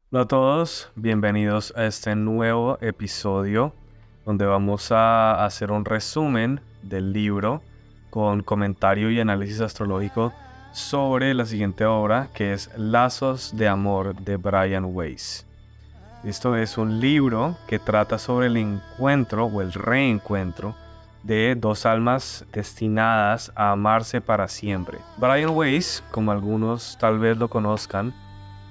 Hola a todos, bienvenidos a este nuevo episodio donde vamos a hacer un resumen del libro con comentario y análisis astrológico sobre la siguiente obra, que es Lazos de Amor de Brian Weiss. Esto es un libro que trata sobre el encuentro o el reencuentro de dos almas destinadas a amarse para siempre. Brian Weiss, como algunos tal vez lo conozcan,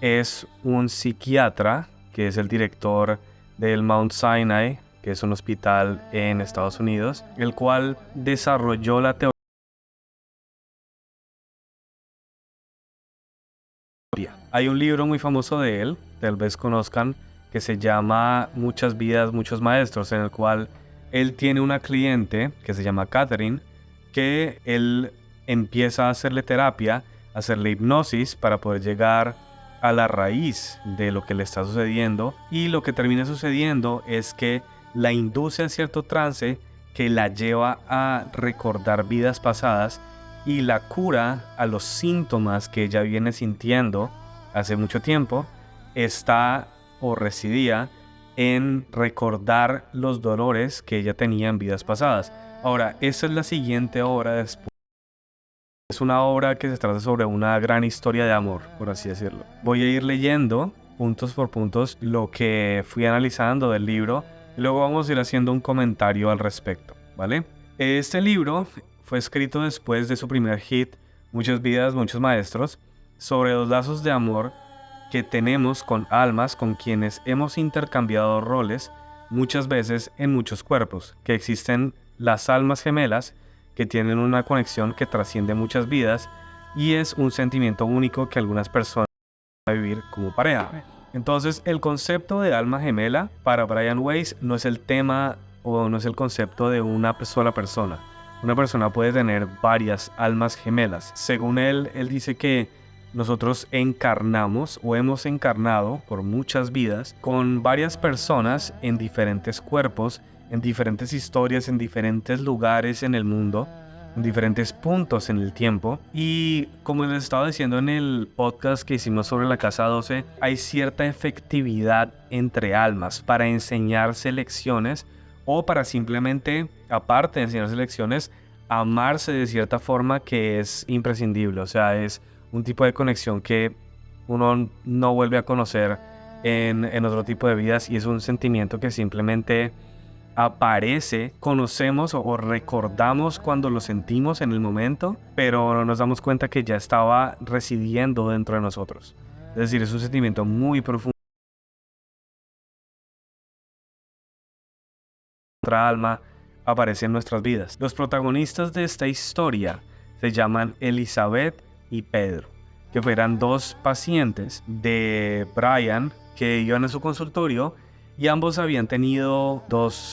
es un psiquiatra que es el director del Mount Sinai, que es un hospital en Estados Unidos, el cual desarrolló la teoría. Hay un libro muy famoso de él, tal vez conozcan, que se llama Muchas vidas, muchos maestros, en el cual él tiene una cliente que se llama Catherine, que él empieza a hacerle terapia, a hacerle hipnosis para poder llegar a la raíz de lo que le está sucediendo, y lo que termina sucediendo es que la induce a cierto trance que la lleva a recordar vidas pasadas y la cura a los síntomas que ella viene sintiendo hace mucho tiempo. Está o residía en recordar los dolores que ella tenía en vidas pasadas. Ahora, esta es la siguiente obra después. Es una obra que se trata sobre una gran historia de amor, por así decirlo. Voy a ir leyendo puntos por puntos lo que fui analizando del libro y luego vamos a ir haciendo un comentario al respecto, ¿vale? Este libro fue escrito después de su primer hit, Muchas vidas, muchos maestros, sobre los lazos de amor que tenemos con almas con quienes hemos intercambiado roles muchas veces en muchos cuerpos, que existen las almas gemelas que tienen una conexión que trasciende muchas vidas y es un sentimiento único que algunas personas van a vivir como pareja. Entonces, el concepto de alma gemela para Brian Weiss no es el tema o no es el concepto de una sola persona. Una persona puede tener varias almas gemelas. Según él dice que nosotros encarnamos o hemos encarnado por muchas vidas con varias personas en diferentes cuerpos, en diferentes historias, en diferentes lugares en el mundo, en diferentes puntos en el tiempo. Y como les estaba diciendo en el podcast que hicimos sobre la Casa 12, hay cierta efectividad entre almas para enseñarse lecciones o para simplemente, aparte de enseñarse lecciones, amarse de cierta forma que es imprescindible. O sea, es un tipo de conexión que uno no vuelve a conocer en otro tipo de vidas y es un sentimiento que simplemente aparece, conocemos o recordamos cuando lo sentimos en el momento, pero no nos damos cuenta que ya estaba residiendo dentro de nosotros. Es decir, es un sentimiento muy profundo. Nuestra alma aparece en nuestras vidas. Los protagonistas de esta historia se llaman Elizabeth y Pedro, que fueran dos pacientes de Brian que iban a su consultorio y ambos habían tenido dos,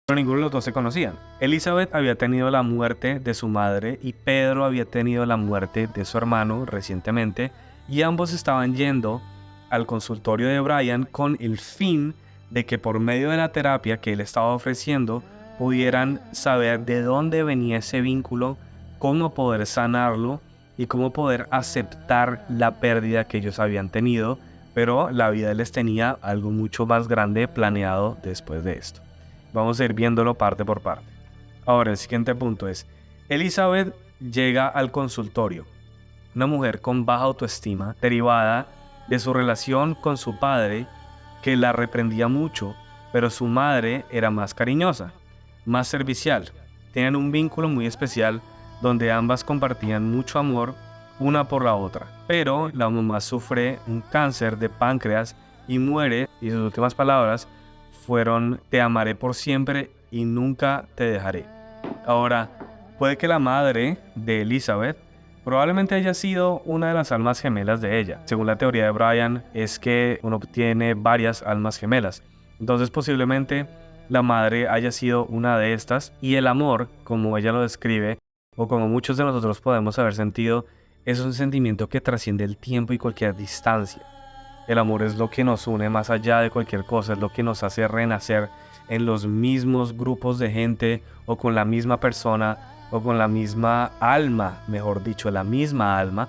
pero ninguno de los dos se conocían. Elizabeth había tenido la muerte de su madre y Pedro había tenido la muerte de su hermano recientemente, y ambos estaban yendo al consultorio de Brian con el fin de que por medio de la terapia que él estaba ofreciendo pudieran saber de dónde venía ese vínculo, cómo poder sanarlo y cómo poder aceptar la pérdida que ellos habían tenido, pero la vida les tenía algo mucho más grande planeado después de esto. Vamos a ir viéndolo parte por parte. Ahora, el siguiente punto es, Elizabeth llega al consultorio, una mujer con baja autoestima derivada de su relación con su padre, que la reprendía mucho, pero su madre era más cariñosa, más servicial. Tenían un vínculo muy especial donde ambas compartían mucho amor una por la otra. Pero la mamá sufre un cáncer de páncreas y muere, y sus últimas palabras fueron: te amaré por siempre y nunca te dejaré. Ahora, puede que la madre de Elizabeth probablemente haya sido una de las almas gemelas de ella. Según la teoría de Brian, es que uno tiene varias almas gemelas. Entonces posiblemente la madre haya sido una de estas, y el amor, como ella lo describe, o como muchos de nosotros podemos haber sentido, es un sentimiento que trasciende el tiempo y cualquier distancia. El amor es lo que nos une más allá de cualquier cosa, es lo que nos hace renacer en los mismos grupos de gente o con la misma persona o con la misma alma, mejor dicho, la misma alma,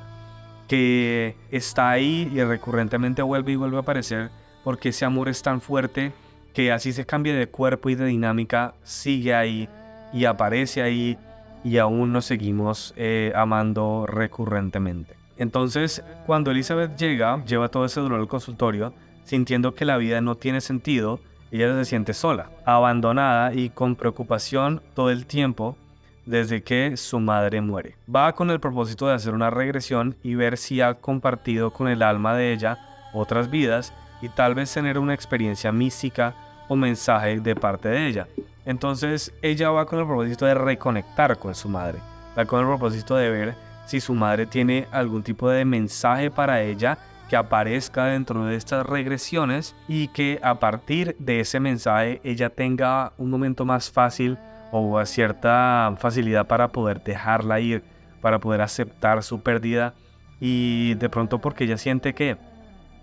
que está ahí y recurrentemente vuelve y vuelve a aparecer, porque ese amor es tan fuerte que así se cambie de cuerpo y de dinámica, sigue ahí y aparece ahí y aún nos seguimos amando recurrentemente. Entonces, cuando Elizabeth lleva todo ese dolor al consultorio, sintiendo que la vida no tiene sentido, ella se siente sola, abandonada y con preocupación todo el tiempo desde que su madre muere. Va con el propósito de hacer una regresión y ver si ha compartido con el alma de ella otras vidas y tal vez tener una experiencia mística o mensaje de parte de ella. Entonces ella va con el propósito de reconectar con su madre, va con el propósito de ver si su madre tiene algún tipo de mensaje para ella que aparezca dentro de estas regresiones y que a partir de ese mensaje ella tenga un momento más fácil o cierta facilidad para poder dejarla ir, para poder aceptar su pérdida y de pronto porque ella siente que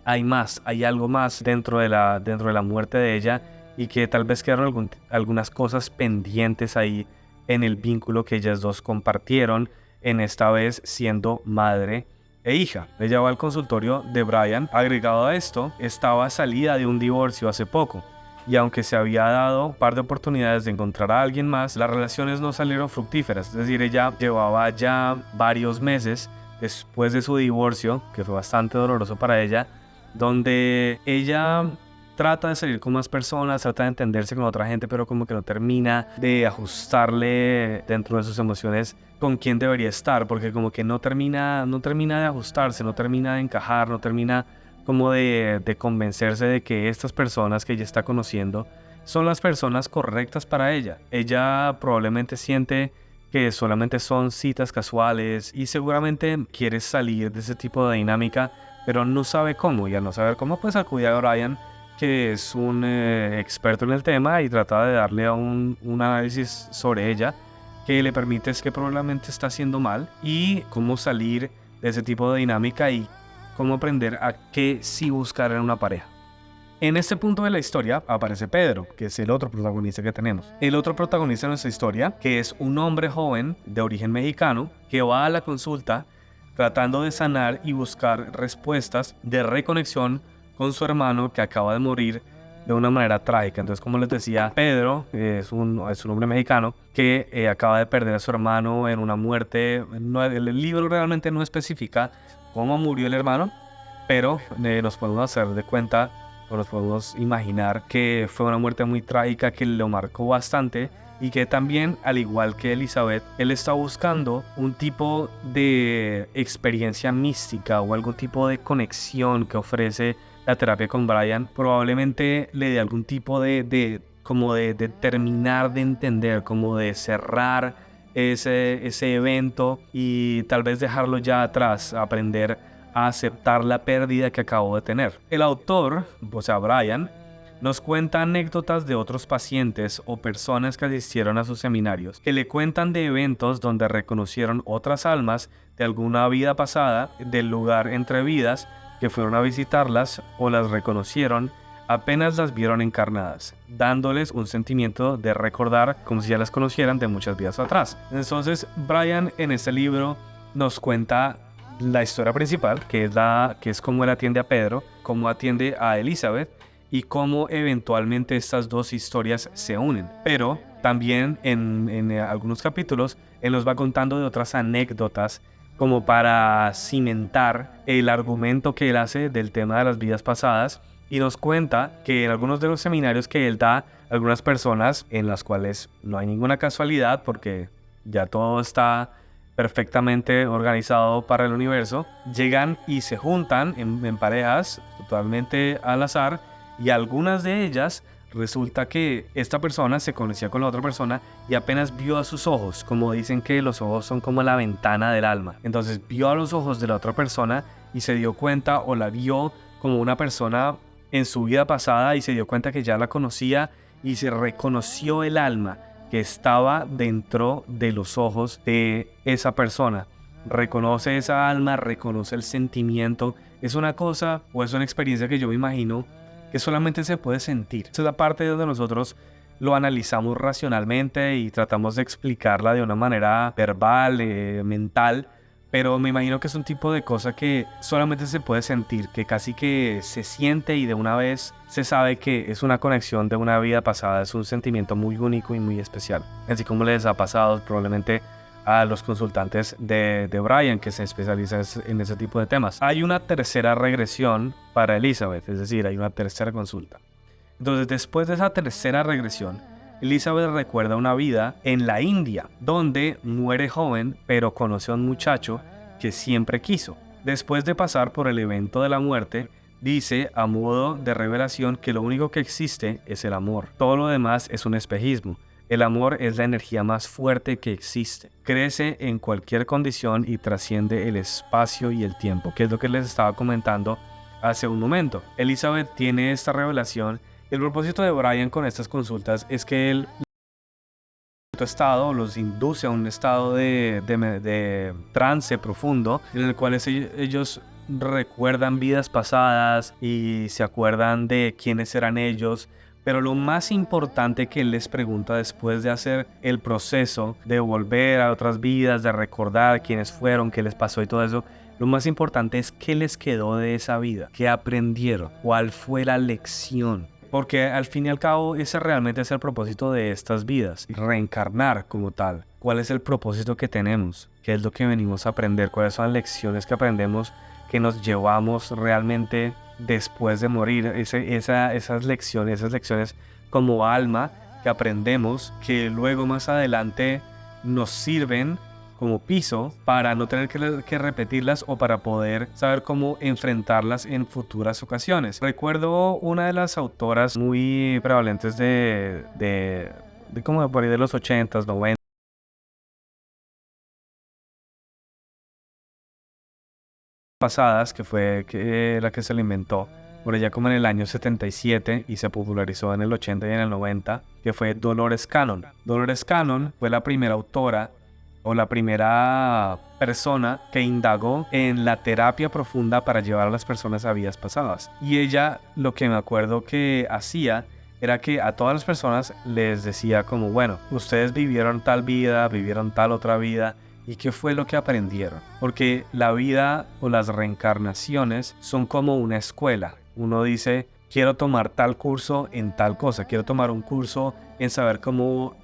hay algo más dentro de la muerte de ella y que tal vez quedaron algunas cosas pendientes ahí en el vínculo que ellas dos compartieron, en esta vez siendo madre e hija. Ella va al consultorio de Brian. Agregado a esto, estaba salida de un divorcio hace poco y aunque se había dado un par de oportunidades de encontrar a alguien más, las relaciones no salieron fructíferas. Es decir, ella llevaba ya varios meses después de su divorcio, que fue bastante doloroso para ella, donde ella trata de salir con más personas, trata de entenderse con otra gente, pero como que no termina de ajustarle dentro de sus emociones con quién debería estar, porque como que no termina de ajustarse, no termina de encajar, no termina como de convencerse de que estas personas que ella está conociendo son las personas correctas para ella. Ella probablemente siente que solamente son citas casuales y seguramente quiere salir de ese tipo de dinámica, pero no sabe cómo, y al no saber cómo, pues acude a Brian, que es un experto en el tema, y trata de darle un análisis sobre ella que le permite es que probablemente está haciendo mal y cómo salir de ese tipo de dinámica y cómo aprender a qué sí buscar en una pareja. En este punto de la historia aparece Pedro, que es el otro protagonista que tenemos. El otro protagonista de nuestra historia, que es un hombre joven de origen mexicano que va a la consulta tratando de sanar y buscar respuestas de reconexión con su hermano que acaba de morir de una manera trágica. Entonces, como les decía, Pedro es un hombre mexicano que acaba de perder a su hermano en una muerte. El libro realmente no especifica cómo murió el hermano, pero nos podemos hacer de cuenta o nos podemos imaginar que fue una muerte muy trágica que lo marcó bastante y que también, al igual que Elizabeth, él está buscando un tipo de experiencia mística o algún tipo de conexión que ofrece la terapia con Brian. Probablemente le dé algún tipo de terminar de entender, como de cerrar ese evento y tal vez dejarlo ya atrás, aprender a aceptar la pérdida que acabó de tener. El autor, o sea Brian, nos cuenta anécdotas de otros pacientes o personas que asistieron a sus seminarios, que le cuentan de eventos donde reconocieron otras almas de alguna vida pasada, del lugar entre vidas, que fueron a visitarlas o las reconocieron apenas las vieron encarnadas, dándoles un sentimiento de recordar como si ya las conocieran de muchas vidas atrás. Entonces, Brian en este libro nos cuenta la historia principal, que es cómo él atiende a Pedro, cómo atiende a Elizabeth y cómo eventualmente estas dos historias se unen. Pero también en algunos capítulos él nos va contando de otras anécdotas como para cimentar el argumento que él hace del tema de las vidas pasadas, y nos cuenta que en algunos de los seminarios que él da, algunas personas en las cuales no hay ninguna casualidad porque ya todo está perfectamente organizado para el universo, llegan y se juntan en parejas totalmente al azar, y algunas de ellas resulta que esta persona se conocía con la otra persona y apenas vio a sus ojos, como dicen que los ojos son como la ventana del alma. Entonces vio a los ojos de la otra persona y se dio cuenta, o la vio como una persona en su vida pasada, y se dio cuenta que ya la conocía y se reconoció el alma que estaba dentro de los ojos de esa persona. Reconoce esa alma, reconoce el sentimiento. Es una cosa o es una experiencia que yo me imagino que solamente se puede sentir. Esa es la parte donde nosotros lo analizamos racionalmente y tratamos de explicarla de una manera verbal, mental, pero me imagino que es un tipo de cosa que solamente se puede sentir, que casi que se siente y de una vez se sabe que es una conexión de una vida pasada, es un sentimiento muy único y muy especial. Así como les ha pasado probablemente a los consultantes de Brian, que se especializan en ese tipo de temas. Hay una tercera regresión para Elizabeth, es decir, hay una tercera consulta. Entonces, después de esa tercera regresión, Elizabeth recuerda una vida en la India, donde muere joven, pero conoce a un muchacho que siempre quiso. Después de pasar por el evento de la muerte, dice a modo de revelación que lo único que existe es el amor. Todo lo demás es un espejismo. El amor es la energía más fuerte que existe. Crece en cualquier condición y trasciende el espacio y el tiempo, que es lo que les estaba comentando hace un momento. Elizabeth tiene esta revelación. El propósito de Brian con estas consultas es que él los induce a un estado de trance profundo en el cual ellos recuerdan vidas pasadas y se acuerdan de quiénes eran ellos. Pero lo más importante que él les pregunta después de hacer el proceso de volver a otras vidas, de recordar quiénes fueron, qué les pasó y todo eso, lo más importante es qué les quedó de esa vida, qué aprendieron, cuál fue la lección. Porque al fin y al cabo ese realmente es el propósito de estas vidas, reencarnar como tal. ¿Cuál es el propósito que tenemos? ¿Qué es lo que venimos a aprender? ¿Cuáles son las lecciones que aprendemos que nos llevamos realmente después de morir? Esas lecciones como alma que aprendemos, que luego más adelante nos sirven como piso para no tener que repetirlas o para poder saber cómo enfrentarlas en futuras ocasiones. Recuerdo una de las autoras muy prevalentes de como por ahí de los 80s, 90s, pasadas, que fue la que se la inventó por allá como en el año 77 y se popularizó en el 80 y en el 90, que fue Dolores Cannon. Dolores Cannon fue la primera autora o la primera persona que indagó en la terapia profunda para llevar a las personas a vidas pasadas. Y ella, lo que me acuerdo que hacía era que a todas las personas les decía como, bueno, ustedes vivieron tal vida, vivieron tal otra vida, ¿y qué fue lo que aprendieron? Porque la vida o las reencarnaciones son como una escuela. Uno dice, quiero tomar tal curso en tal cosa, quiero tomar un curso en saber cómo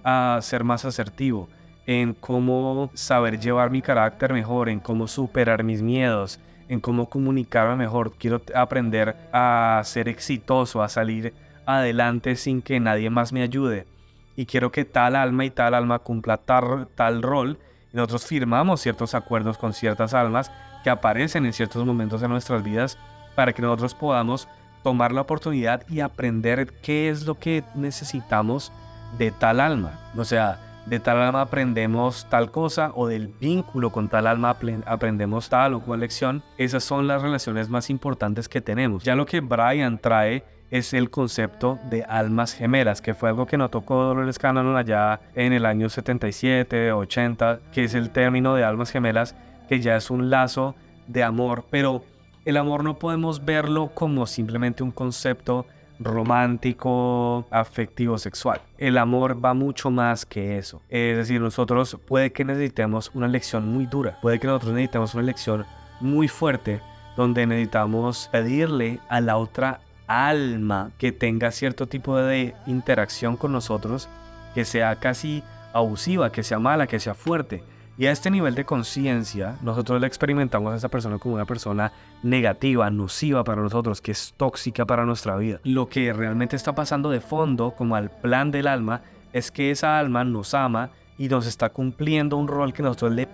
ser más asertivo, en cómo saber llevar mi carácter mejor, en cómo superar mis miedos, en cómo comunicarme mejor. Quiero aprender a ser exitoso, a salir adelante sin que nadie más me ayude. Y quiero que tal alma y tal alma cumpla tal rol. Y nosotros firmamos ciertos acuerdos con ciertas almas que aparecen en ciertos momentos de nuestras vidas para que nosotros podamos tomar la oportunidad y aprender qué es lo que necesitamos de tal alma. O sea, de tal alma aprendemos tal cosa, o del vínculo con tal alma aprendemos tal o cual lección. Esas son las relaciones más importantes que tenemos. Ya lo que Brian trae es el concepto de almas gemelas, que fue algo que nos tocó Dolores Cannon allá en el año 77, 80, que es el término de almas gemelas, que ya es un lazo de amor. Pero el amor no podemos verlo como simplemente un concepto romántico, afectivo, sexual. El amor va mucho más que eso. Es decir, nosotros puede que necesitemos una lección muy dura, puede que nosotros necesitemos una lección muy fuerte, donde necesitamos pedirle a la otra alma que tenga cierto tipo de interacción con nosotros, que sea casi abusiva, que sea mala, que sea fuerte. Y a este nivel de conciencia, nosotros le experimentamos a esa persona como una persona negativa, nociva para nosotros, que es tóxica para nuestra vida. Lo que realmente está pasando de fondo, como al plan del alma, es que esa alma nos ama y nos está cumpliendo un rol que nosotros le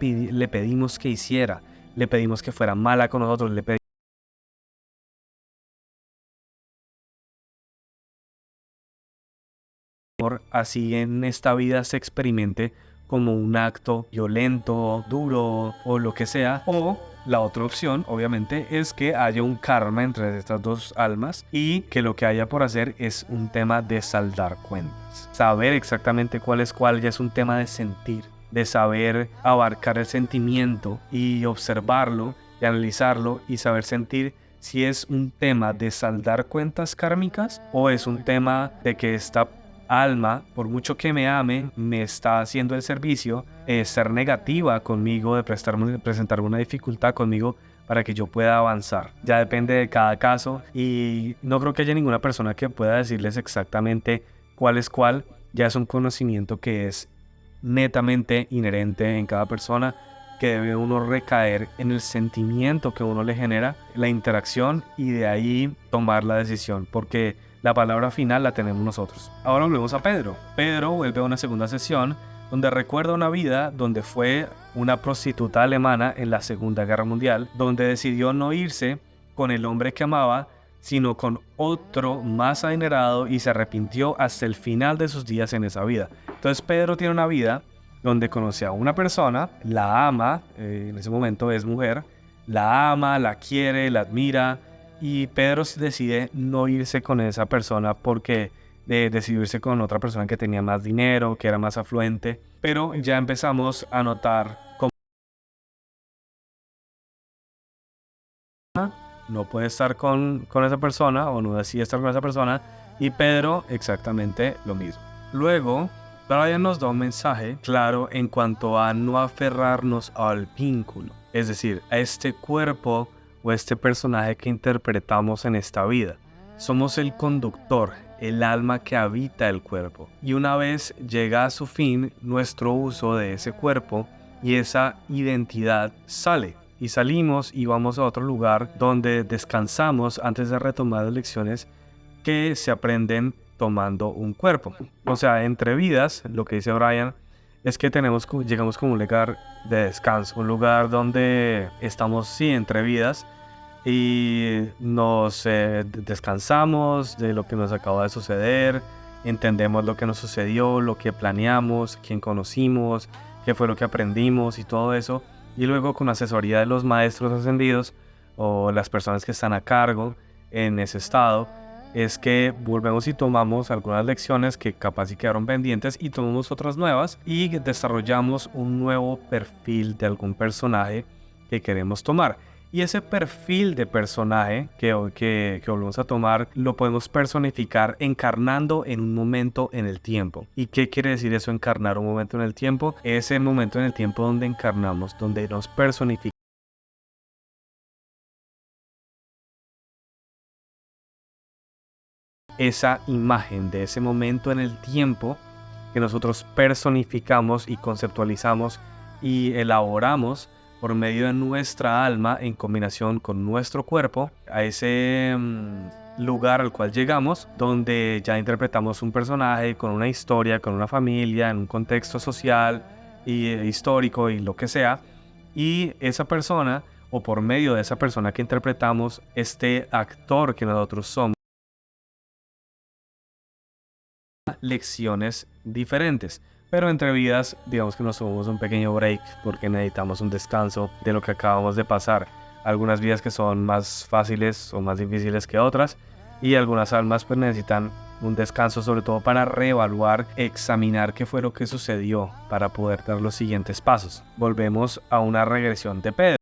pedimos que hiciera. Le pedimos que fuera mala con nosotros, le pedimos así en esta vida se experimente como un acto violento, duro o lo que sea. O la otra opción, obviamente, es que haya un karma entre estas dos almas y que lo que haya por hacer es un tema de saldar cuentas. Saber exactamente cuál es cuál ya es un tema de sentir, de saber abarcar el sentimiento y observarlo y analizarlo y saber sentir si es un tema de saldar cuentas kármicas o es un tema de que esta alma, por mucho que me ame, me está haciendo el servicio, ser negativa conmigo, de presentarme una dificultad conmigo para que yo pueda avanzar. Ya depende de cada caso y no creo que haya ninguna persona que pueda decirles exactamente cuál es cuál. Ya es un conocimiento que es netamente inherente en cada persona, que debe uno recaer en el sentimiento que uno le genera, la interacción, y de ahí tomar la decisión, porque la palabra final la tenemos nosotros. Ahora volvemos a Pedro. Pedro vuelve a una segunda sesión donde recuerda una vida donde fue una prostituta alemana en la Segunda Guerra Mundial, donde decidió no irse con el hombre que amaba, sino con otro más adinerado, y se arrepintió hasta el final de sus días en esa vida. Entonces Pedro tiene una vida donde conoce a una persona, la ama, en ese momento es mujer, la ama, la quiere, la admira, y Pedro decide no irse con esa persona porque decidió irse con otra persona que tenía más dinero, que era más afluente. Pero ya empezamos a notar cómo no puede estar con esa persona, o no decide estar con esa persona, y Pedro exactamente lo mismo. Luego, Brian nos da un mensaje claro en cuanto a no aferrarnos al vínculo, es decir, a este cuerpo o este personaje que interpretamos en esta vida. Somos el conductor, el alma que habita el cuerpo, y una vez llega a su fin nuestro uso de ese cuerpo y esa identidad sale. Y salimos y vamos a otro lugar donde descansamos antes de retomar las lecciones que se aprenden tomando un cuerpo. O sea, entre vidas, lo que dice Brian es que llegamos como un lugar de descanso, un lugar donde estamos, sí, entre vidas, y nos descansamos de lo que nos acaba de suceder, entendemos lo que nos sucedió, lo que planeamos, quién conocimos, qué fue lo que aprendimos y todo eso. Y luego, con asesoría de los maestros ascendidos o las personas que están a cargo en ese estado, es que volvemos y tomamos algunas lecciones que capaz sí quedaron pendientes, y tomamos otras nuevas y desarrollamos un nuevo perfil de algún personaje que queremos tomar. Y ese perfil de personaje que volvemos a tomar lo podemos personificar encarnando en un momento en el tiempo. ¿Y qué quiere decir eso, encarnar un momento en el tiempo? Es el momento en el tiempo donde encarnamos, donde nos personificamos esa imagen de ese momento en el tiempo que nosotros personificamos y conceptualizamos y elaboramos por medio de nuestra alma en combinación con nuestro cuerpo, a ese lugar al cual llegamos, donde ya interpretamos un personaje con una historia, con una familia, en un contexto social y histórico y lo que sea, y esa persona, o por medio de esa persona que interpretamos, este actor que nosotros somos, lecciones diferentes. Pero entre vidas, digamos que nos tomamos un pequeño break porque necesitamos un descanso de lo que acabamos de pasar. Algunas vidas que son más fáciles o más difíciles que otras, y algunas almas pues necesitan un descanso, sobre todo para reevaluar, examinar qué fue lo que sucedió para poder dar los siguientes pasos. Volvemos a una regresión de Pedro.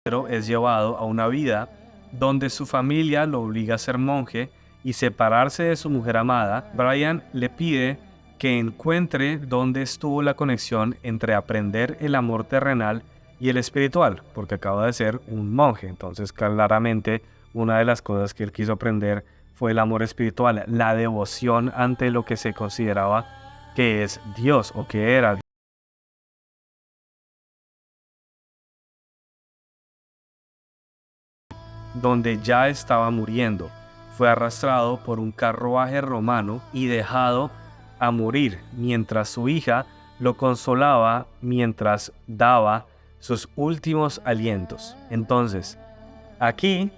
Pedro es llevado a una vida donde su familia lo obliga a ser monje y separarse de su mujer amada. Brian le pide que encuentre dónde estuvo la conexión entre aprender el amor terrenal y el espiritual, porque acaba de ser un monje. Entonces, claramente, una de las cosas que él quiso aprender fue el amor espiritual, la devoción ante lo que se consideraba que es Dios o que era Dios, donde ya estaba muriendo. Fue arrastrado por un carruaje romano y dejado a morir, mientras su hija lo consolaba mientras daba sus últimos alientos. Entonces, aquí,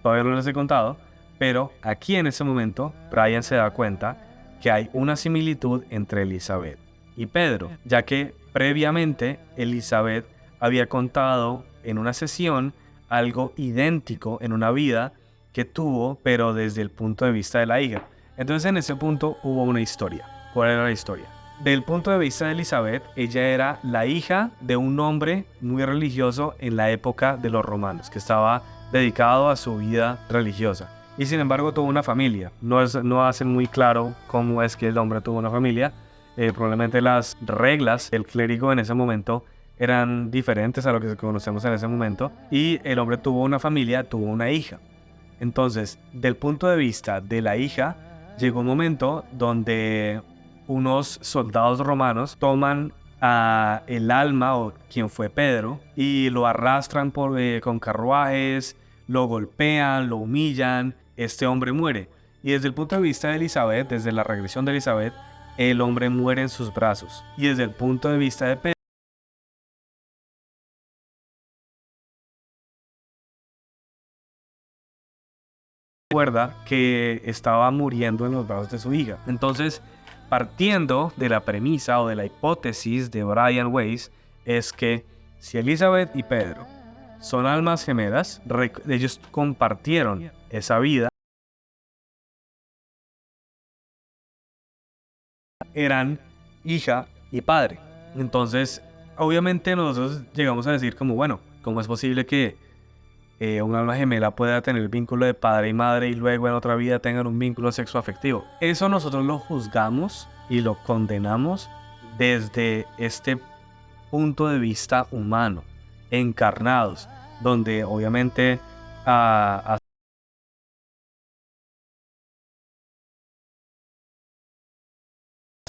todavía no les he contado, pero aquí en ese momento, Brian se da cuenta que hay una similitud entre Elizabeth y Pedro, ya que previamente Elizabeth había contado en una sesión algo idéntico en una vida que tuvo, pero desde el punto de vista de la hija. Entonces, en ese punto hubo una historia. ¿Cuál era la historia? Del punto de vista de Elizabeth, ella era la hija de un hombre muy religioso en la época de los romanos, que estaba dedicado a su vida religiosa. y sin embargo tuvo una familia. No hacen muy claro cómo es que el hombre tuvo una familia. Probablemente las reglas del clérigo en ese momento eran diferentes a lo que conocemos en ese momento, y el hombre tuvo una familia, tuvo una hija. Entonces, del punto de vista de la hija, llegó un momento donde unos soldados romanos toman a el alma, o quien fue Pedro, y lo arrastran con carruajes, lo golpean, lo humillan, este hombre muere. Y desde el punto de vista de Elizabeth, desde la regresión de Elizabeth, el hombre muere en sus brazos. Y desde el punto de vista de Pedro, recuerda que estaba muriendo en los brazos de su hija. Entonces, partiendo de la premisa o de la hipótesis de Brian Weiss, es que si Elizabeth y Pedro son almas gemelas, ellos compartieron esa vida, eran hija y padre. Entonces, obviamente nosotros llegamos a decir como, bueno, ¿cómo es posible que un alma gemela pueda tener el vínculo de padre y madre y luego en otra vida tengan un vínculo sexoafectivo? Eso nosotros lo juzgamos y lo condenamos desde este punto de vista humano, encarnados, donde obviamente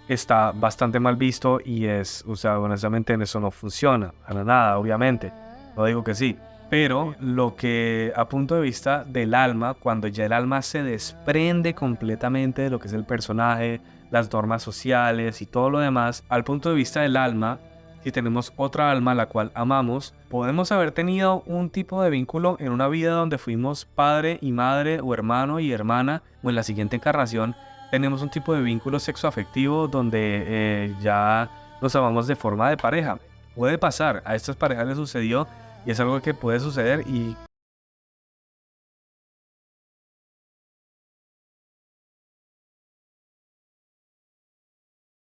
está bastante mal visto y o sea, honestamente eso no funciona para nada, obviamente, no digo que sí, pero lo que a punto de vista del alma, cuando ya el alma se desprende completamente de lo que es el personaje, las normas sociales y todo lo demás, al punto de vista del alma, si tenemos otra alma la cual amamos, podemos haber tenido un tipo de vínculo en una vida donde fuimos padre y madre, o hermano y hermana, o en la siguiente encarnación tenemos un tipo de vínculo sexoafectivo donde ya nos amamos de forma de pareja. Puede pasar, a estas parejas les sucedió y es algo que puede suceder, y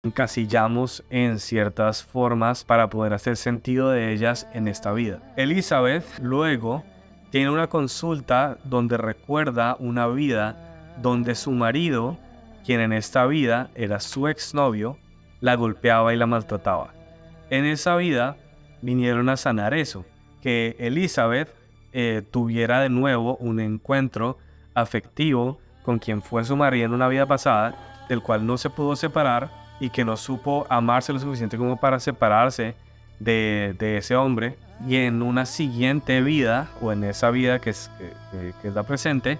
encasillamos en ciertas formas para poder hacer sentido de ellas en esta vida. Elizabeth luego tiene una consulta donde recuerda una vida donde su marido, quien en esta vida era su exnovio, la golpeaba y la maltrataba. En esa vida vinieron a sanar eso, que Elizabeth tuviera de nuevo un encuentro afectivo con quien fue su marido en una vida pasada, del cual no se pudo separar y que no supo amarse lo suficiente como para separarse de ese hombre, y en una siguiente vida, o en esa vida que es la presente,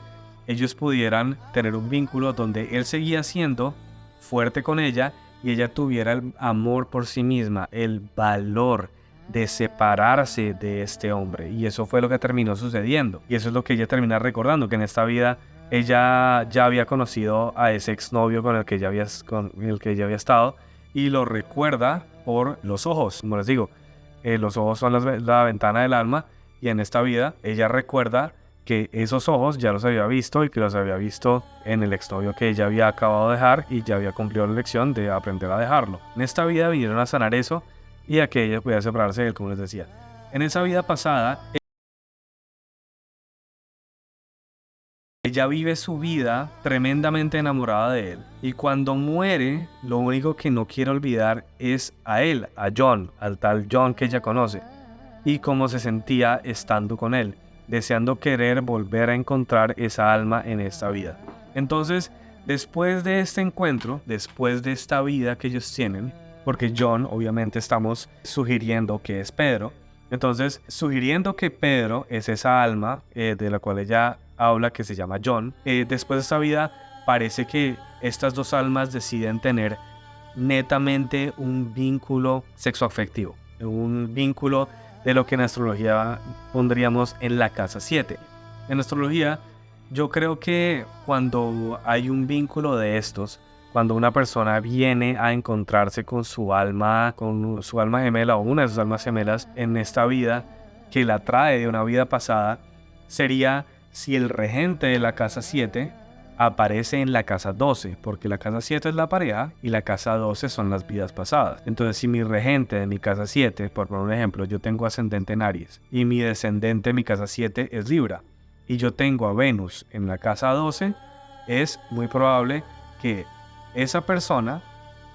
ellos pudieran tener un vínculo donde él seguía siendo fuerte con ella y ella tuviera el amor por sí misma, el valor de separarse de este hombre. Y eso fue lo que terminó sucediendo. Y eso es lo que ella termina recordando, que en esta vida ella ya había conocido a ese exnovio con el que ella había estado, y lo recuerda por los ojos. Como les digo, los ojos son la ventana del alma, y en esta vida ella recuerda que esos ojos ya los había visto, y que los había visto en el exnovio que ella había acabado de dejar, y ya había cumplido la lección de aprender a dejarlo. En esta vida vinieron a sanar eso y a que ella pudiera separarse de él, como les decía. En esa vida pasada, ella vive su vida tremendamente enamorada de él, y cuando muere, lo único que no quiere olvidar es a él, a John, al tal John que ella conoce, y cómo se sentía estando con él, deseando querer volver a encontrar esa alma en esta vida. Entonces, después de este encuentro, después de esta vida que ellos tienen, porque John, obviamente estamos sugiriendo que es Pedro, entonces sugiriendo que Pedro es esa alma de la cual ella habla, que se llama John, después de esta vida parece que estas dos almas deciden tener netamente un vínculo sexoafectivo, un vínculo de lo que en astrología pondríamos en la casa 7. En astrología, yo creo que cuando hay un vínculo de estos, cuando una persona viene a encontrarse con su alma gemela, o una de sus almas gemelas en esta vida, que la trae de una vida pasada, sería si el regente de la casa 7 aparece en la casa 12, porque la casa 7 es la pareja y la casa 12 son las vidas pasadas. Entonces, si mi regente de mi casa 7, por poner un ejemplo, yo tengo ascendente en Aries y mi descendente de mi casa 7 es Libra, y yo tengo a Venus en la casa 12, es muy probable que esa persona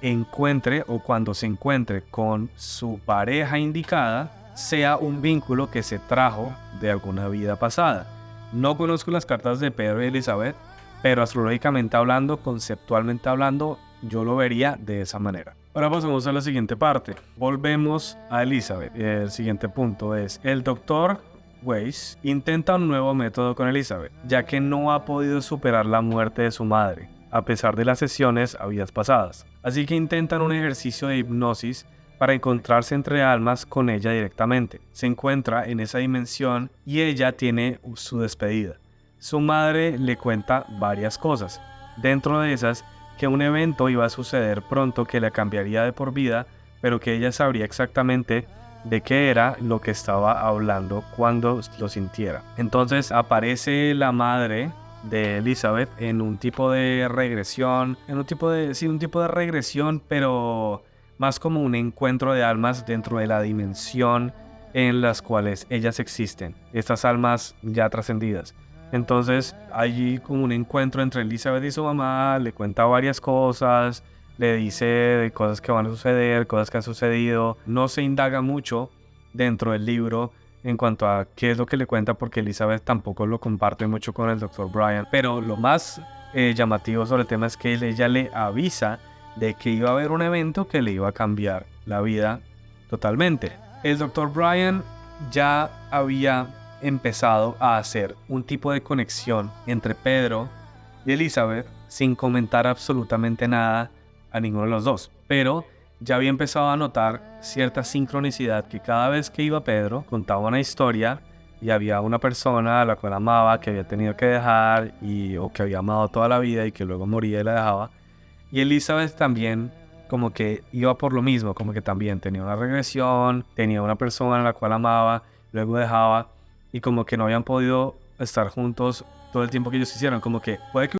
encuentre, o cuando se encuentre con su pareja indicada, sea un vínculo que se trajo de alguna vida pasada. No conozco las cartas de Pedro y Elizabeth, pero astrológicamente hablando, conceptualmente hablando, yo lo vería de esa manera. Ahora pasamos a la siguiente parte. Volvemos a Elizabeth. El siguiente punto es: el doctor Weiss intenta un nuevo método con Elizabeth, ya que no ha podido superar la muerte de su madre, a pesar de las sesiones a vidas pasadas. Así que intentan un ejercicio de hipnosis para encontrarse entre almas con ella directamente. Se encuentra en esa dimensión y ella tiene su despedida. Su madre le cuenta varias cosas. Dentro de esas, que un evento iba a suceder pronto que la cambiaría de por vida, pero que ella sabría exactamente de qué era lo que estaba hablando cuando lo sintiera. Entonces aparece la madre de Elizabeth en un tipo de regresión, un tipo de regresión, pero más como un encuentro de almas dentro de la dimensión en las cuales ellas existen, estas almas ya trascendidas. Entonces hay como un encuentro entre Elizabeth y su mamá, le cuenta varias cosas, le dice de cosas que van a suceder, cosas que han sucedido. No se indaga mucho dentro del libro en cuanto a qué es lo que le cuenta, porque Elizabeth tampoco lo comparte mucho con el Dr. Brian. Pero lo más llamativo sobre el tema es que ella le avisa de que iba a haber un evento que le iba a cambiar la vida totalmente. El Dr. Brian ya había empezado a hacer un tipo de conexión entre Pedro y Elizabeth sin comentar absolutamente nada a ninguno de los dos, pero ya había empezado a notar cierta sincronicidad, que cada vez que iba Pedro contaba una historia y había una persona a la cual amaba, que había tenido que dejar o que había amado toda la vida y que luego moría y la dejaba, y Elizabeth también como que iba por lo mismo, como que también tenía una regresión, tenía una persona a la cual amaba, luego dejaba, y como que no habían podido estar juntos todo el tiempo que ellos hicieron. Como que puede que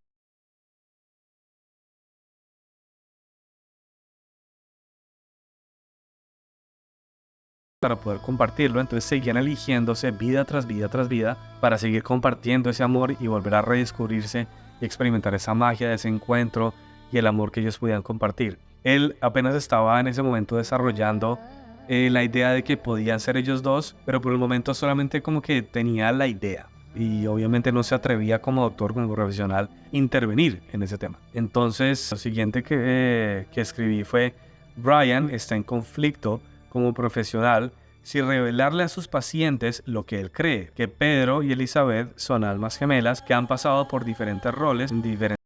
para poder compartirlo, entonces seguían eligiéndose vida tras vida tras vida para seguir compartiendo ese amor y volver a redescubrirse y experimentar esa magia de ese encuentro y el amor que ellos podían compartir. Él apenas estaba en ese momento desarrollando la idea de que podían ser ellos dos, pero por el momento solamente como que tenía la idea y obviamente no se atrevía como doctor, como profesional, intervenir en ese tema. Entonces lo siguiente que escribí fue: Brian está en conflicto como profesional si revelarle a sus pacientes lo que él cree, que Pedro y Elizabeth son almas gemelas que han pasado por diferentes roles en diferentes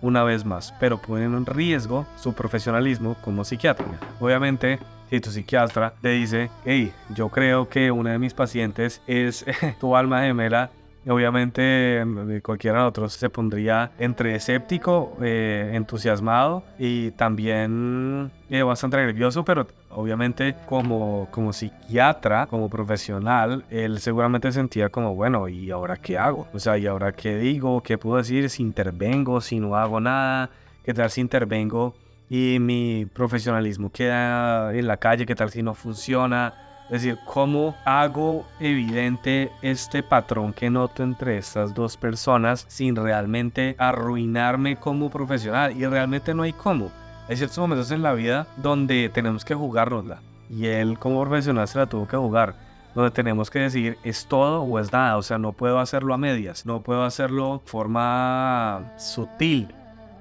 una vez más, pero ponen en riesgo su profesionalismo como psiquiatra. Obviamente, si tu psiquiatra te dice: hey, yo creo que una de mis pacientes es tu alma gemela, obviamente cualquiera de nosotros se pondría entre escéptico, entusiasmado y también bastante nervioso, pero obviamente como psiquiatra, como profesional, él seguramente sentía como: bueno, ¿y ahora qué hago? O sea, ¿y ahora qué digo? ¿Qué puedo decir si intervengo, si no hago nada? ¿Qué tal si intervengo y mi profesionalismo queda en la calle? ¿Qué tal si no funciona? Es decir, ¿cómo hago evidente este patrón que noto entre estas dos personas sin realmente arruinarme como profesional? Y realmente no hay cómo. Hay ciertos momentos en la vida donde tenemos que jugárnosla. Y él como profesional se la tuvo que jugar. Donde tenemos que decir: ¿es todo o es nada? O sea, no puedo hacerlo a medias. No puedo hacerlo de forma sutil.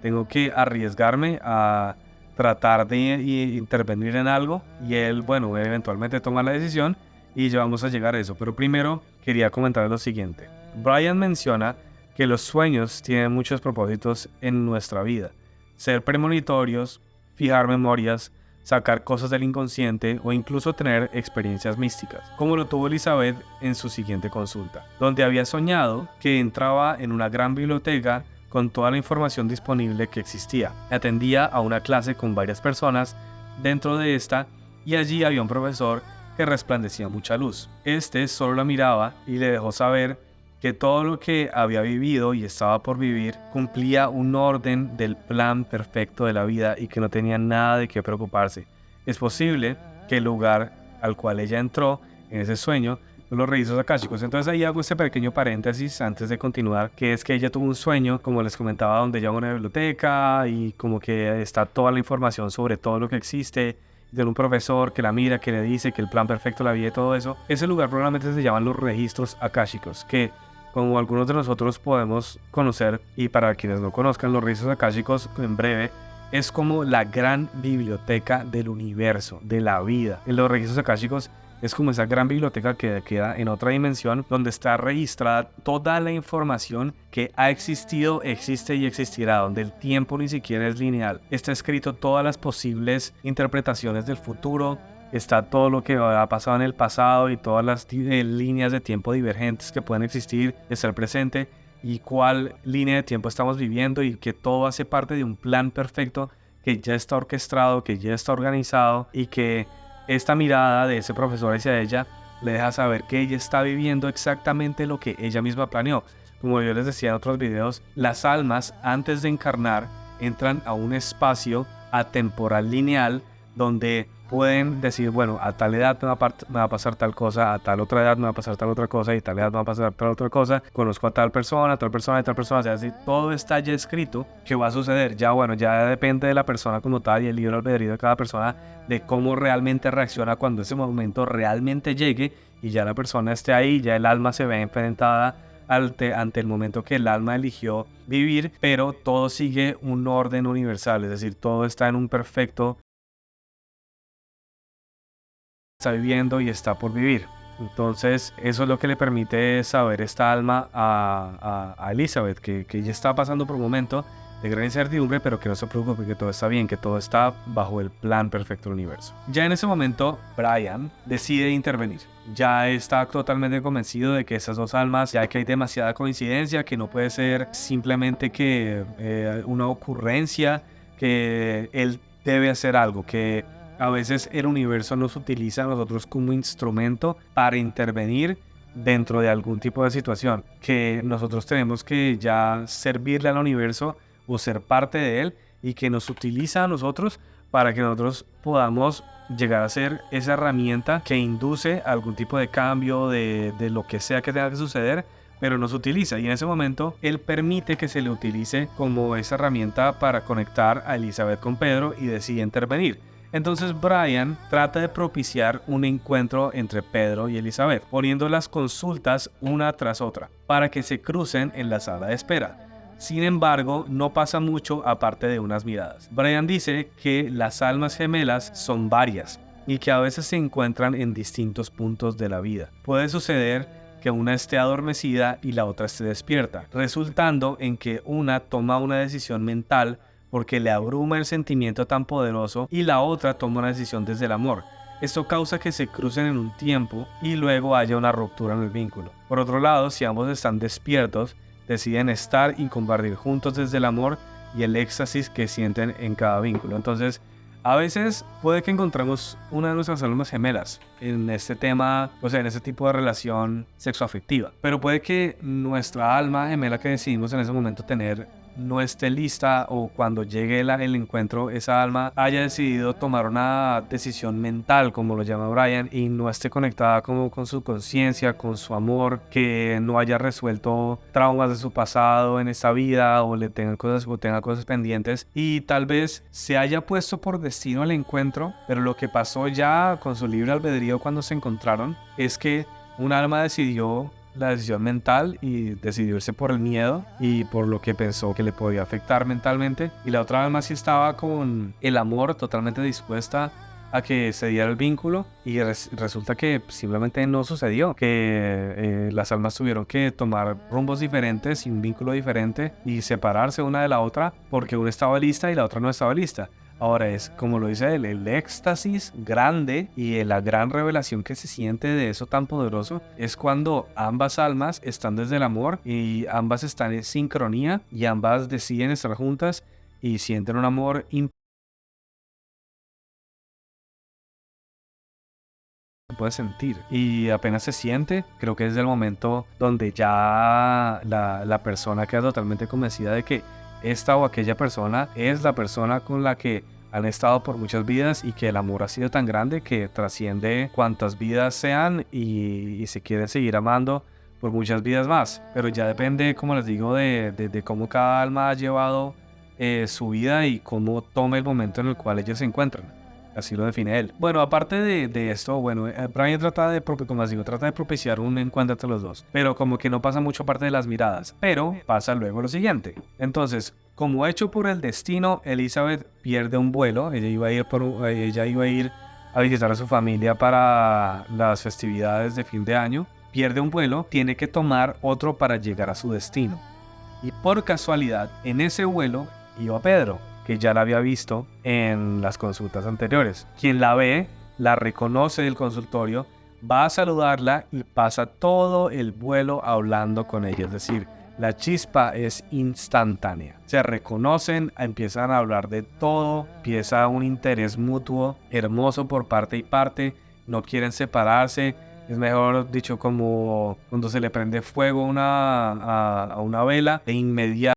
Tengo que arriesgarme a tratar de intervenir en algo, y él, bueno, eventualmente toma la decisión y ya vamos a llegar a eso. Pero primero quería comentar lo siguiente. Brian menciona que los sueños tienen muchos propósitos en nuestra vida: ser premonitorios, fijar memorias, sacar cosas del inconsciente o incluso tener experiencias místicas, como lo tuvo Elizabeth en su siguiente consulta, donde había soñado que entraba en una gran biblioteca con toda la información disponible que existía. Atendía a una clase con varias personas dentro de esta, y allí había un profesor que resplandecía mucha luz. Este solo la miraba y le dejó saber que todo lo que había vivido y estaba por vivir cumplía un orden del plan perfecto de la vida y que no tenía nada de qué preocuparse. Es posible que el lugar al cual ella entró en ese sueño, los registros akáshicos. Entonces ahí hago este pequeño paréntesis antes de continuar, que es que ella tuvo un sueño, como les comentaba, donde ella va a una biblioteca y como que está toda la información sobre todo lo que existe, de un profesor que la mira, que le dice que el plan perfecto, la vida y todo eso. Ese lugar probablemente se llaman los registros akáshicos, que como algunos de nosotros podemos conocer, y para quienes no conozcan, los registros akáshicos en breve es como la gran biblioteca del universo, de la vida. En los registros akáshicos es como esa gran biblioteca que queda en otra dimensión, donde está registrada toda la información que ha existido, existe y existirá, donde el tiempo ni siquiera es lineal. Está escrito todas las posibles interpretaciones del futuro, está todo lo que ha pasado en el pasado y todas las líneas de tiempo divergentes que pueden existir, está el presente y cuál línea de tiempo estamos viviendo, y que todo hace parte de un plan perfecto que ya está orquestado, que ya está organizado, y que esta mirada de ese profesor hacia ella le deja saber que ella está viviendo exactamente lo que ella misma planeó. Como yo les decía en otros videos, las almas antes de encarnar entran a un espacio atemporal lineal donde pueden decir, bueno, a tal edad me va a pasar tal cosa, a tal otra edad me va a pasar tal otra cosa, y tal edad me va a pasar tal otra cosa, conozco a tal persona y tal persona, o sea, si todo está ya escrito, ¿qué va a suceder? Ya bueno, ya depende de la persona como tal y el libre albedrío de cada persona, de cómo realmente reacciona cuando ese momento realmente llegue y ya la persona esté ahí, ya el alma se ve enfrentada ante el momento que el alma eligió vivir, pero todo sigue un orden universal, es decir, todo está en un perfecto, está viviendo y está por vivir. Entonces eso es lo que le permite saber esta alma a Elizabeth, que ella está pasando por un momento de gran incertidumbre, pero que no se preocupe, que todo está bien, que todo está bajo el plan perfecto del universo. Ya en ese momento Brian decide intervenir. Ya está totalmente convencido de que esas dos almas, ya que hay demasiada coincidencia, que no puede ser simplemente que una ocurrencia, que él debe hacer algo, que a veces el universo nos utiliza a nosotros como instrumento para intervenir dentro de algún tipo de situación, que nosotros tenemos que ya servirle al universo o ser parte de él, y que nos utiliza a nosotros para que nosotros podamos llegar a ser esa herramienta que induce algún tipo de cambio de lo que sea que tenga que suceder, pero nos utiliza, y en ese momento él permite que se le utilice como esa herramienta para conectar a Elizabeth con Pedro, y decide intervenir. Entonces Brian trata de propiciar un encuentro entre Pedro y Elizabeth, poniendo las consultas una tras otra, para que se crucen en la sala de espera. Sin embargo, no pasa mucho aparte de unas miradas. Brian dice que las almas gemelas son varias, y que a veces se encuentran en distintos puntos de la vida. Puede suceder que una esté adormecida y la otra esté despierta, resultando en que una toma una decisión mental porque le abruma el sentimiento tan poderoso, y la otra toma una decisión desde el amor. Esto causa que se crucen en un tiempo y luego haya una ruptura en el vínculo. Por otro lado, si ambos están despiertos, deciden estar y compartir juntos desde el amor y el éxtasis que sienten en cada vínculo. Entonces, a veces puede que encontremos una de nuestras almas gemelas en este tema, o sea, en ese tipo de relación sexoafectiva. Pero puede que nuestra alma gemela que decidimos en ese momento tener no esté lista, o cuando llegue el encuentro, esa alma haya decidido tomar una decisión mental, como lo llama Brian, y no esté conectada como con su conciencia, con su amor, que no haya resuelto traumas de su pasado en esta vida, o tenga cosas pendientes, y tal vez se haya puesto por destino el encuentro, pero lo que pasó ya con su libre albedrío cuando se encontraron es que un alma decidió la decisión mental y decidió irse por el miedo y por lo que pensó que le podía afectar mentalmente, y la otra alma sí estaba con el amor, totalmente dispuesta a que se diera el vínculo, y resulta que simplemente no sucedió, que las almas tuvieron que tomar rumbos diferentes y un vínculo diferente y separarse una de la otra porque una estaba lista y la otra no estaba lista. Ahora es, como lo dice él, el éxtasis grande y la gran revelación que se siente de eso tan poderoso es cuando ambas almas están desde el amor y ambas están en sincronía y ambas deciden estar juntas y sienten un amor puede sentir, y apenas se siente, creo que es el momento donde ya la persona queda totalmente convencida de que esta o aquella persona es la persona con la que han estado por muchas vidas y que el amor ha sido tan grande que trasciende cuantas vidas sean y se quieren seguir amando por muchas vidas más. Pero ya depende, como les digo, de cómo cada alma ha llevado su vida y cómo toma el momento en el cual ellos se encuentran. Así lo define él. Bueno, aparte de esto, bueno, Brian como les digo, trata de propiciar un encuentro entre los dos. Pero como que no pasa mucho parte de las miradas. Pero pasa luego lo siguiente. Entonces, como hecho por el destino, Elizabeth pierde un vuelo. Ella iba a ir a visitar a su familia para las festividades de fin de año. Pierde un vuelo, tiene que tomar otro para llegar a su destino. Y por casualidad, en ese vuelo iba Pedro, que ya la había visto en las consultas anteriores. Quien la ve, la reconoce del consultorio, va a saludarla y pasa todo el vuelo hablando con ella. Es decir, la chispa es instantánea. Se reconocen, empiezan a hablar de todo, empieza un interés mutuo, hermoso por parte y parte, no quieren separarse. Es mejor dicho como cuando se le prende fuego a una vela, de inmediato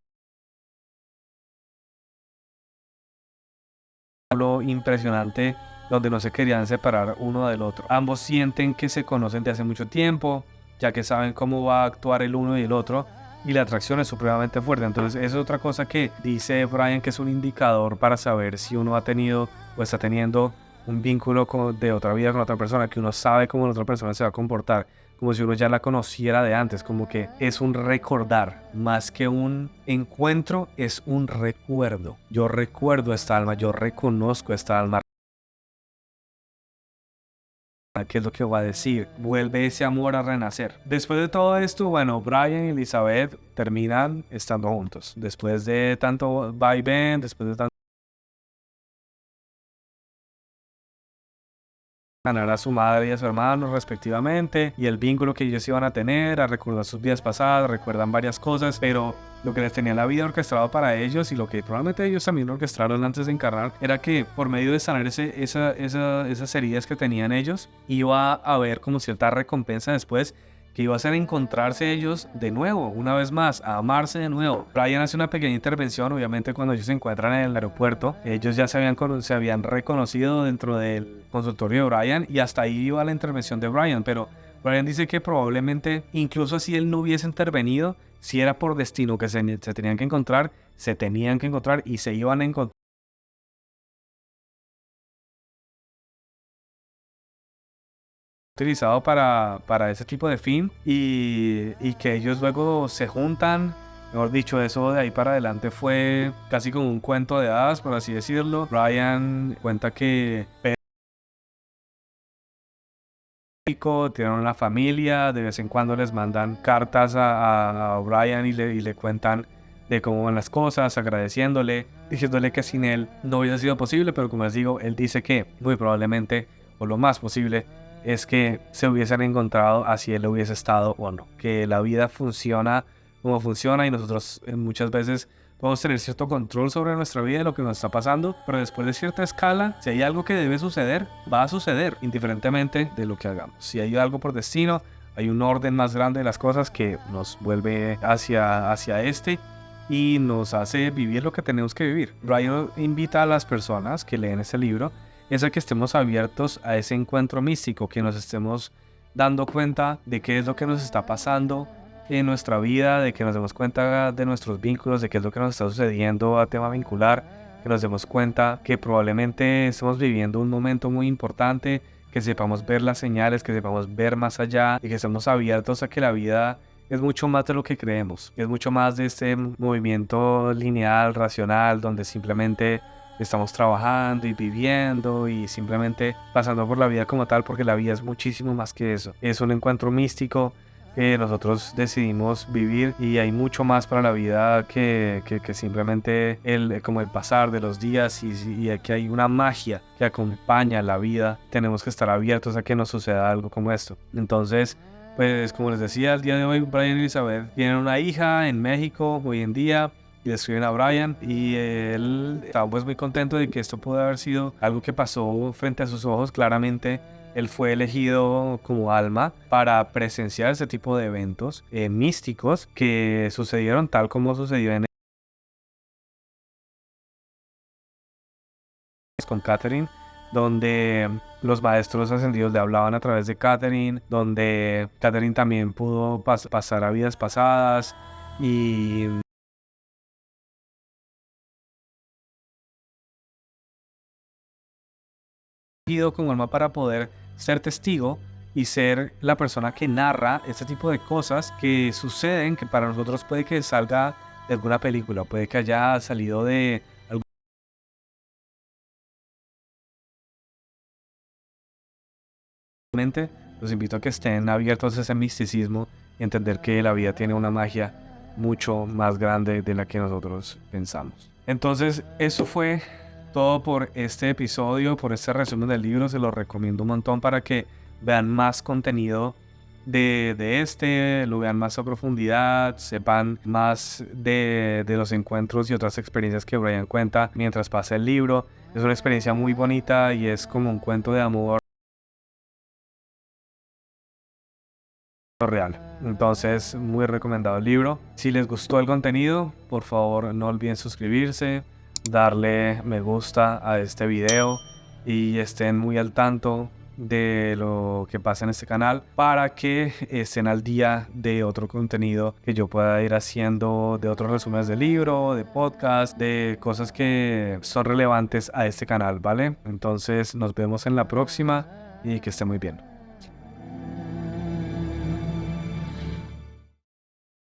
lo impresionante donde no se querían separar uno del otro. Ambos sienten que se conocen de hace mucho tiempo, ya que saben cómo va a actuar el uno y el otro, y la atracción es supremamente fuerte. Entonces es otra cosa que dice Brian, que es un indicador para saber si uno ha tenido o está teniendo un vínculo de otra vida con otra persona, que uno sabe cómo la otra persona se va a comportar, como si uno ya la conociera de antes, como que es un recordar, más que un encuentro, es un recuerdo. Yo recuerdo esta alma, yo reconozco esta alma. ¿Qué es lo que va a decir? Vuelve ese amor a renacer. Después de todo esto, bueno, Brian y Elizabeth terminan estando juntos. Después de tanto va y ven, después de tanto ganar a su madre y a su hermano respectivamente, y el vínculo que ellos iban a tener, a recordar sus vidas pasadas, recuerdan varias cosas, pero lo que les tenía la vida orquestado para ellos y lo que probablemente ellos también orquestaron antes de encarnar, era que por medio de sanar esas heridas que tenían ellos, iba a haber como cierta recompensa después, que iba a ser encontrarse ellos de nuevo, una vez más, a amarse de nuevo. Brian hace una pequeña intervención, obviamente cuando ellos se encuentran en el aeropuerto, ellos ya se habían reconocido dentro del consultorio de Brian, y hasta ahí iba la intervención de Brian, pero Brian dice que probablemente, incluso si él no hubiese intervenido, si era por destino que se tenían que encontrar, se tenían que encontrar y se iban a encontrar, utilizado para ese tipo de fin, y que ellos luego se juntan. Mejor dicho, eso de ahí para adelante fue casi como un cuento de hadas, por así decirlo. Brian cuenta que Pedro tienen una familia, de vez en cuando les mandan cartas a Brian y le cuentan de cómo van las cosas, agradeciéndole, diciéndole que sin él no hubiese sido posible, pero como les digo, él dice que muy probablemente, o lo más posible, es que se hubiesen encontrado así él hubiese estado o no. Que la vida funciona como funciona y nosotros muchas veces podemos tener cierto control sobre nuestra vida y lo que nos está pasando, pero después de cierta escala, si hay algo que debe suceder, va a suceder, indiferentemente de lo que hagamos. Si hay algo por destino, hay un orden más grande de las cosas que nos vuelve hacia este y nos hace vivir lo que tenemos que vivir. Brian invita a las personas que leen este libro es a que estemos abiertos a ese encuentro místico, que nos estemos dando cuenta de qué es lo que nos está pasando en nuestra vida, de que nos demos cuenta de nuestros vínculos, de qué es lo que nos está sucediendo a tema vincular, que nos demos cuenta que probablemente estamos viviendo un momento muy importante, que sepamos ver las señales, que sepamos ver más allá y que estemos abiertos a que la vida es mucho más de lo que creemos, es mucho más de este movimiento lineal, racional, donde simplemente estamos trabajando y viviendo y simplemente pasando por la vida como tal, porque la vida es muchísimo más que eso. Es un encuentro místico que nosotros decidimos vivir y hay mucho más para la vida que simplemente como el pasar de los días y aquí hay una magia que acompaña la vida. Tenemos que estar abiertos a que nos suceda algo como esto. Entonces, pues como les decía, el día de hoy Brian y Elizabeth tienen una hija en México hoy en día y le escriben a Brian y él estaba pues muy contento de que esto pudo haber sido algo que pasó frente a sus ojos. Claramente él fue elegido como alma para presenciar ese tipo de eventos místicos que sucedieron tal como sucedió en con Catherine, donde los maestros ascendidos le hablaban a través de Catherine, donde Catherine también pudo pasar a vidas pasadas y ido con alma para poder ser testigo y ser la persona que narra este tipo de cosas que suceden, que para nosotros puede que salga de alguna película, puede que haya salido de algún... Los invito a que estén abiertos a ese misticismo y entender que la vida tiene una magia mucho más grande de la que nosotros pensamos. Entonces, eso fue todo por este episodio, por este resumen del libro. Se lo recomiendo un montón para que vean más contenido lo vean más a profundidad, sepan más de los encuentros y otras experiencias que Brian cuenta mientras pasa el libro. Es una experiencia muy bonita y es como un cuento de amor real. Entonces, muy recomendado el libro. Si les gustó el contenido, por favor no olviden suscribirse, darle me gusta a este video y estén muy al tanto de lo que pasa en este canal para que estén al día de otro contenido que yo pueda ir haciendo, de otros resúmenes de libro, de podcast, de cosas que son relevantes a este canal, ¿vale? Entonces nos vemos en la próxima y que esté muy bien.